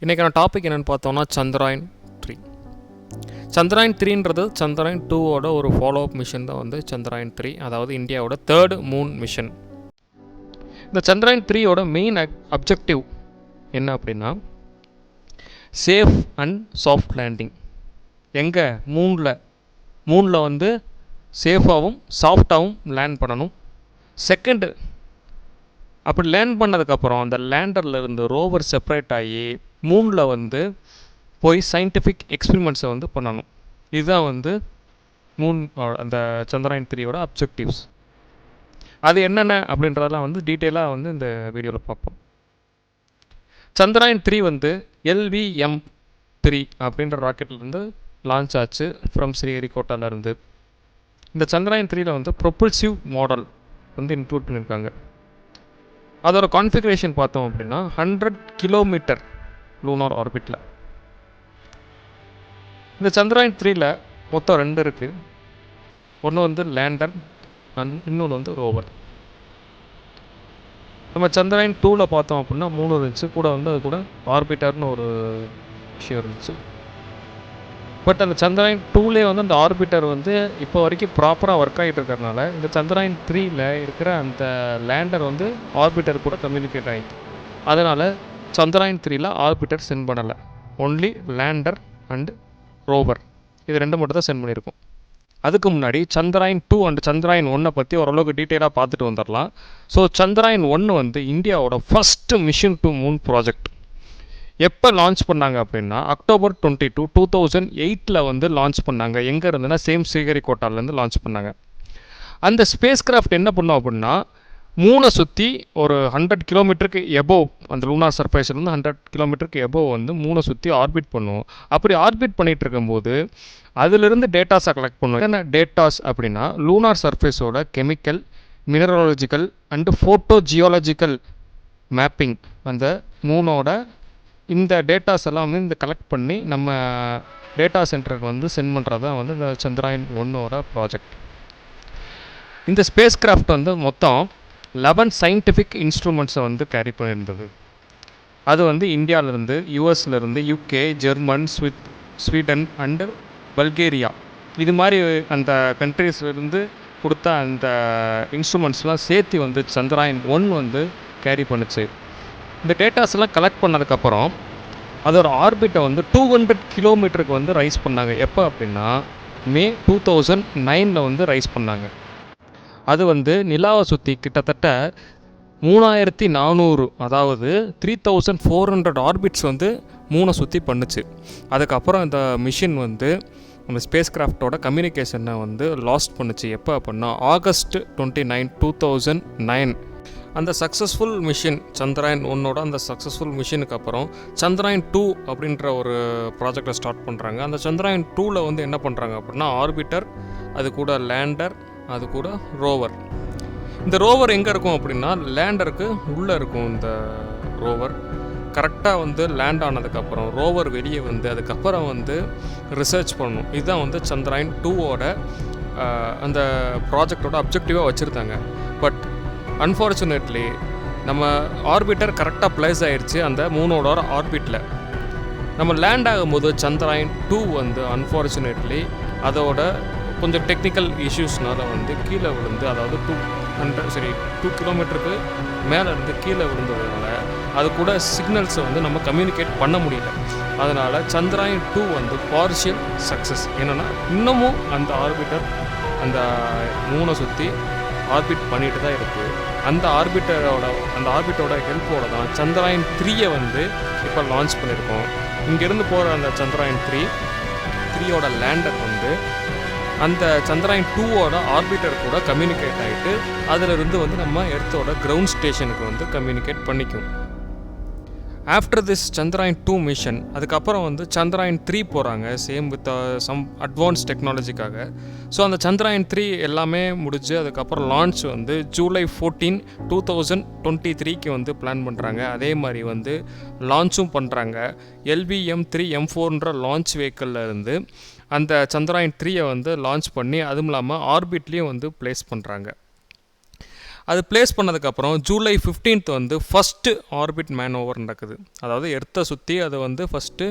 இன்றைக்கான டாபிக் என்னென்னு பார்த்தோம்னா சந்திராயன் 3. சந்திராயன் 3ன்றது சந்திராயன் 2ஓட ஒரு ஃபாலோ அப் மிஷன் தான் வந்து சந்திராயன் 3, அதாவது இந்தியாவோட 3rd மூன் மிஷன். இந்த சந்திராயன் 3ஓட மெயின் அப்ஜெக்டிவ் என்ன அப்படின்னா, சேஃப் அண்ட் சாஃப்ட் லேண்டிங். எங்கே? மூணில் வந்து சேஃபாகவும் சாஃப்டாகவும் லேண்ட் பண்ணணும். செகண்டு, அப்படி லேண்ட் பண்ணதுக்கப்புறம் அந்த லேண்டர்லேருந்து ரோவர் செப்பரேட் ஆகி மூணில் வந்து போய் சயின்டிஃபிக் எக்ஸ்பிரிமெண்ட்ஸை வந்து பண்ணணும். இதுதான் வந்து அந்த சந்திராயன் 3ஓட அப்ஜெக்டிவ்ஸ். அது என்னென்ன அப்படின்றதெல்லாம் வந்து டீட்டெயிலாக வந்து இந்த வீடியோவில் பார்ப்போம். சந்திராயன் 3 வந்து LVM-3 அப்படின்ற ராக்கெட்லேருந்து லான்ச் ஆச்சு ஃப்ரம் ஸ்ரீஹரிகோட்டாலேருந்து. இந்த சந்திராயன் 3ல் வந்து ப்ரொபல்சிவ் மாடல் வந்து இன்க்ளூட் பண்ணியிருக்காங்க. அதோட கான்ஃபிகரேஷன் பார்த்தோம் அப்படின்னா 100 கிலோமீட்டர் லூனார் ஆர்பிட்டில். இந்த சந்திராயன் 3ல் மொத்தம் 2 இருக்குது. ஒன்று வந்து லேண்டர் இன்னொன்று வந்து ரோவர். நம்ம சந்திராயன் 2ல் பார்த்தோம் அப்படின்னா 3 இருந்துச்சு, கூட வந்து அது கூட ஆர்பிட்டர்னு ஒரு விஷயம் இருந்துச்சு. பட் அந்த சந்திராயன் 2லே வந்து அந்த ஆர்பிட்டர் வந்து இப்போ வரைக்கும் ப்ராப்பராக ஒர்க் ஆகிட்டு இருக்கிறதுனால இந்த சந்திராயன் 3ல் இருக்கிற அந்த லேண்டர் வந்து ஆர்பிட்டர் கூட கம்யூனிகேட் ஆகிட்டு, அதனால் சந்திராயன் 3ல் ஆர்பிட்டர் சென்ட் பண்ணலை. ஒன்லி லேண்டர் அண்ட் ரோவர், இது 2 மட்டும் தான் சென்ட் பண்ணியிருக்கோம். அதுக்கு முன்னாடி சந்திராயன் 2 அண்ட் சந்திராயன் 1 பற்றி ஓரளவுக்கு டீட்டெயிலாக பார்த்துட்டு வந்துடலாம். ஸோ சந்திராயன் 1 வந்து இந்தியாவோட first mission to Moon project. எப்போ லான்ச் பண்ணாங்க அப்படின்னா October 22, 2008 வந்து லான்ச் பண்ணாங்க. எங்கே இருந்துன்னா சேம் ஸ்ரீஹரிகோட்டாலேருந்து லான்ச் பண்ணாங்க. அந்த ஸ்பேஸ் கிராஃப்ட் என்ன பண்ணோம் அப்படின்னா, மூணை சுற்றி ஒரு 100 கிலோமீட்டருக்கு எபோவ், அந்த லூனார் சர்ஃபேஸ்லேருந்து 100 கிலோமீட்டருக்கு எபோவ் வந்து மூணை சுற்றி ஆர்பிட் பண்ணுவோம். அப்படி ஆர்பிட் பண்ணிகிட்டு இருக்கும்போது அதிலிருந்து டேட்டாஸை கலெக்ட் பண்ணுவோம். என்ன டேட்டாஸ் அப்படின்னா, லூனார் சர்ஃபேஸோட chemical, mineralogical and photo geological mapping, அந்த மூணோட இந்த டேட்டாஸ் எல்லாம் வந்து இந்த கலெக்ட் பண்ணி நம்ம டேட்டா சென்டருக்கு வந்து சென்ட் பண்ணுறது தான் வந்து இந்த சந்திராயன் 1ஓட ப்ராஜெக்ட். இந்த ஸ்பேஸ் கிராஃப்ட் வந்து மொத்தம் 11 சயின்டிஃபிக் இன்ஸ்ட்ருமெண்ட்ஸை வந்து கேரி பண்ணியிருந்தது. அது வந்து இந்தியாவிலேருந்து, யூஎஸ்லேருந்து, UK, German, Sweden and Bulgaria, இது மாதிரி அந்த கண்ட்ரீஸ்லேருந்து கொடுத்த அந்த இன்ஸ்ட்ருமெண்ட்ஸ்லாம் சேர்த்து வந்து சந்திராயன் 1 வந்து கேரி பண்ணுச்சு. இந்த டேட்டாஸ்லாம் கலெக்ட் பண்ணதுக்கப்புறம் அதோட ஆர்பிட்டை வந்து 200 கிலோமீட்டருக்கு வந்து ரைஸ் பண்ணாங்க. எப்போ அப்படின்னா May 2009 வந்து ரைஸ் பண்ணாங்க. அது வந்து நிலாவை சுற்றி கிட்டத்தட்ட 3400, அதாவது 3400 ஆர்பிட்ஸ் வந்து மூணை சுற்றி பண்ணுச்சு. அதுக்கப்புறம் இந்த மிஷின் வந்து அந்த ஸ்பேஸ் கிராஃப்டோட கம்யூனிகேஷனை வந்து லாஸ்ட் பண்ணுச்சு. எப்போ அப்படின்னா August 29, 2009. அந்த சக்ஸஸ்ஃபுல் மிஷின் சந்திராயன் 1ஓட அந்த சக்ஸஸ்ஃபுல் மிஷினுக்கு அப்புறம் சந்திராயன் 2 அப்படின்ற ஒரு ப்ராஜெக்டை ஸ்டார்ட் பண்ணுறாங்க. அந்த சந்திராயன் 2ல் வந்து என்ன பண்ணுறாங்க அப்படின்னா, ஆர்பிட்டர், அது கூட லேண்டர், அது கூட ரோவர். இந்த ரோவர் எங்கே இருக்கும் அப்படின்னா, லேண்டருக்கு உள்ளே இருக்கும். இந்த ரோவர் கரெக்டாக வந்து லேண்ட் ஆனதுக்கப்புறம் ரோவர் வெளியே வந்து அதுக்கப்புறம் வந்து ரிசர்ச் பண்ணணும். இதுதான் வந்து சந்திராயன் 2ஓட அந்த ப்ராஜெக்டோட அப்ஜெக்டிவாக வச்சுருந்தாங்க. பட் அன்ஃபார்ச்சுனேட்லி நம்ம ஆர்பிட்டர் கரெக்டாக பிளேஸ் ஆகிடுச்சு அந்த மூணோட ஆர்பிட்டில். நம்ம லேண்ட் ஆகும்போது சந்திராயன் 2 வந்து அன்ஃபார்ச்சுனேட்லி அதோட கொஞ்சம் டெக்னிக்கல் இஷ்யூஸ்னால வந்து கீழே விழுந்து, அதாவது 2 கிலோமீட்டருக்கு மேலே இருந்து கீழே விழுந்ததுனால அது கூட சிக்னல்ஸை வந்து நம்ம கம்யூனிகேட் பண்ண முடியல. அதனால் சந்திராயன் 2 வந்து பார்ஷியல் சக்ஸஸ். என்னென்னா இன்னமும் அந்த ஆர்பிட்டர் அந்த மூணை சுற்றி ஆர்பிட் பண்ணிட்டு தான் இருக்குது. அந்த ஆர்பிட்டோட ஹெல்ப்போட தான் சந்திராயன் 3 வந்து இப்போ லான்ச் பண்ணியிருக்கோம். இங்கேருந்து போகிற அந்த சந்திராயன் 3ஓட லேண்டர் வந்து அந்த சந்திராயன் 2ஓட ஆர்பிட்டர் கூட கம்யூனிகேட் ஆகிட்டு அதிலிருந்து வந்து நம்ம எர்த்தோட கிரவுண்ட் ஸ்டேஷனுக்கு வந்து கம்யூனிகேட் பண்ணிக்கும். ஆஃப்டர் திஸ் சந்திராயன் 2 மிஷன் அதுக்கப்புறம் வந்து சந்திராயன் 3 போகிறாங்க, சேம் வித் சம் அட்வான்ஸ் டெக்னாலஜிக்காக. ஸோ அந்த சந்திராயன் 3 எல்லாமே முடிஞ்சு அதுக்கப்புறம் லான்ச் வந்து July 14, 2023 வந்து பிளான் பண்ணுறாங்க. அதே மாதிரி வந்து லான்ச்சும் பண்ணுறாங்க. LVM-3M4ன்ற லான்ச் வெஹிக்கிளில் இருந்து அந்த சந்திராயன் 3 வந்து லான்ச் பண்ணி அதுவும் இல்லாமல் ஆர்பிட்லேயும் வந்து பிளேஸ் பண்ணுறாங்க. அது பிளேஸ் பண்ணதுக்கப்புறம் ஜூலை 15th வந்து ஃபஸ்ட்டு ஆர்பிட் மேன் ஓவர் நடக்குது. அதாவது எர்த்தை சுற்றி அது வந்து ஃபஸ்ட்டு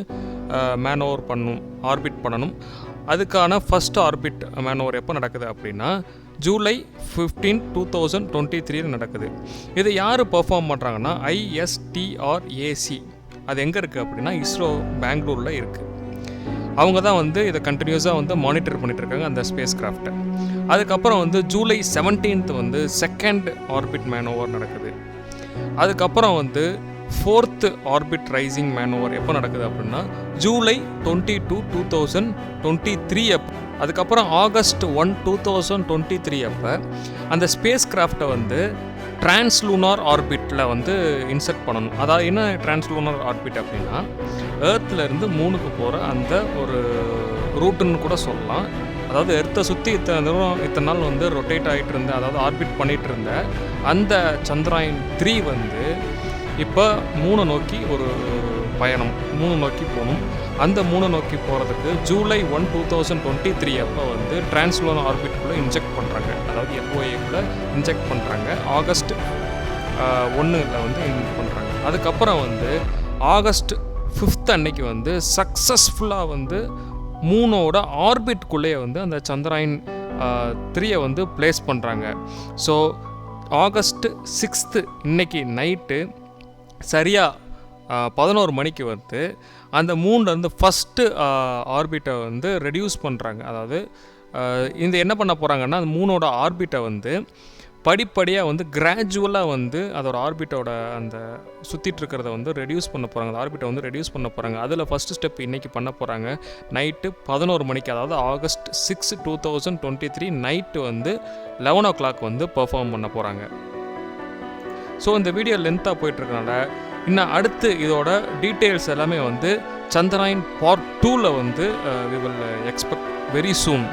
மேன் ஓவர் ஆர்பிட் பண்ணணும். அதுக்கான ஃபஸ்ட் ஆர்பிட் மேன் ஓவர் எப்போ நடக்குது அப்படின்னா ஜூலை 15, 2023 நடக்குது. இது யார் பெர்ஃபார்ம் பண்ணுறாங்கன்னா ISTRAC. அது எங்கே இருக்குது அப்படின்னா இஸ்ரோ பெங்களூரில் இருக்குது. அவங்க தான் வந்து இதை கண்டினியூஸாக வந்து மானிட்டர் பண்ணிகிட்ருக்காங்க அந்த ஸ்பேஸ் கிராஃப்டை. அதுக்கப்புறம் வந்து ஜூலை 17th வந்து செகண்ட் ஆர்பிட் மேன் ஓவர் நடக்குது. அதுக்கப்புறம் வந்து 4th orbit rising man over எப்போ நடக்குது அப்படின்னா ஜூலை 22, 2023 அப்போ. அதுக்கப்புறம் ஆகஸ்ட் 1, 2023 அப்போ அந்த ஸ்பேஸ் கிராஃப்டை வந்து டிரான்ஸ்லூனார் ஆர்பிட்டில் வந்து இன்செர்ட் பண்ணணும். அதாவது என்ன டிரான்ஸ்லூனார் ஆர்பிட் அப்படின்னா எர்த்லேருந்து மூணுக்கு போகிற அந்த ஒரு ரூட்டுன்னு கூட சொல்லலாம். அதாவது எர்த்தை சுற்றி இத்தனை நாள் வந்து ரொட்டேட் ஆகிட்டு இருந்த, அதாவது ஆர்பிட் பண்ணிகிட்டு இருந்த அந்த சந்திராயன் 3 வந்து இப்போ மூணை நோக்கி ஒரு பயணம், மூணு நோக்கி போகணும். அந்த மூணை நோக்கி போகிறதுக்கு ஜூலை 1, 2023 அப்போ வந்து டிரான்ஸ்லூனார் ஆர்பிட்டுக்குள்ளே இன்ஜெக்ட் பண்ணுறாங்க. அதாவது FOAக்குள்ளே இன்ஜெக்ட் பண்ணுறாங்க. ஆகஸ்ட் 1ல் வந்து இன்ஜெக்ட் பண்ணுறாங்க. அதுக்கப்புறம் வந்து ஆகஸ்ட் 5th அன்னைக்கு வந்து சக்ஸஸ்ஃபுல்லாக வந்து மூணோட ஆர்பிட்குள்ளேயே வந்து அந்த சந்திராயன் 3 வந்து பிளேஸ் பண்ணுறாங்க. ஸோ ஆகஸ்ட் 6th இன்னைக்கு நைட்டு சரியாக 11 மணிக்கு வந்து அந்த மூணுலேருந்து ஃபஸ்ட்டு ஆர்பிட்டை வந்து ரெடியூஸ் பண்ணுறாங்க. அதாவது இந்த என்ன பண்ண போகிறாங்கன்னா அந்த மூணோட ஆர்பிட்டை வந்து படிப்படியாக வந்து கிராஜுவலாக வந்து அதோட ஆர்பிட்டோட அந்த சுற்றிட்டு இருக்கிறத வந்து ரெடியூஸ் பண்ண போகிறாங்க. அந்த ஆர்பிட்டை வந்து ரெடியூஸ் பண்ண போகிறாங்க. அதில் ஃபஸ்ட்டு ஸ்டெப் இன்றைக்கி பண்ண போகிறாங்க. நைட்டு 11 மணிக்கு, அதாவது ஆகஸ்ட் 6, 2023 நைட்டு வந்து 11 o'clock வந்து பெர்ஃபார்ம் பண்ண போகிறாங்க. ஸோ இந்த வீடியோ லென்த்தாக போயிட்டுருக்கனால இன்னும் அடுத்து இதோட டீட்டெயில்ஸ் எல்லாமே வந்து சந்திராயன் பார்ட் 2ல் வந்து we will expect very soon.